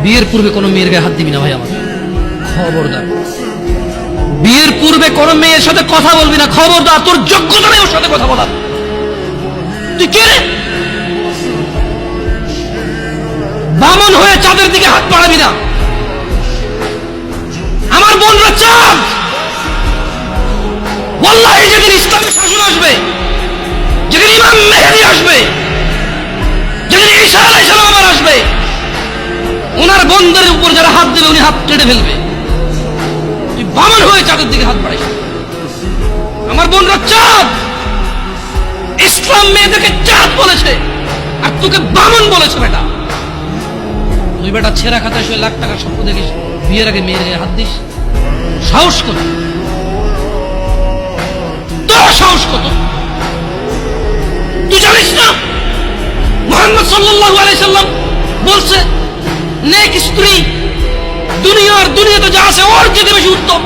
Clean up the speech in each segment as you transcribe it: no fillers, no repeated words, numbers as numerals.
বিয়ের পূর্বে কোনো মেয়ের গায়ে হাত দিবি না ভাই আমার, খবরদার। বিয়ের পূর্বে কোনো মেয়ের সাথে কথা বলবি না, খবরদার। তোর যোগ্যতা নেই ওর সাথে কথা বলার। তুই কে রে? বামন হয়ে চাঁদের দিকে হাত বাড়াবি না। আমার বোনরা চাঁদ। ওয়াল্লাহি যেদিন ইসলামের শাসন আসবে, যেদিন ইমাম মেহেদী আসবে, যেদিন ঈসা আলাইহিস সালাম আবার আসবে, ওনার বোনদের উপর যারা হাত দেবে উনি হাত কেটে ফেলবে। তুই বামন হয়ে চাঁদের দিকে হাত বাড়াইস। আমার বোনরা চাঁদ। ইসলাম মেয়েদেরকে চাঁদ বলেছে আর তোকে বামন বলেছে। বেটা তুই বেটা ছেঁড়া খাতায় শুয়ে লাখ টাকার স্বপ্ন দেখিস, বিয়ের আগে মেয়ের গায়ে হাত দিস? সাহস কত তোর, সাহস কত? তুই জানিস না মুহাম্মদ সাল্লাল্লাহু আলাইহি সাল্লাম বলছে নেক স্ত্রী দুনিয়াতে যা আছে ওর চেয়ে বেশি উত্তম।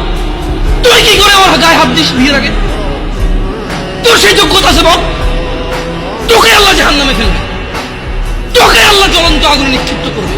তুই কি করে ওর গায়ে হাত দিস বিয়ের আগে? তোর সেই যোগ্যতা আছে বল? তোকে আল্লাহ জাহান্নামে ফেলবে, তোকে আল্লাহ জ্বলন্ত আগুনে নিক্ষিপ্ত করবে।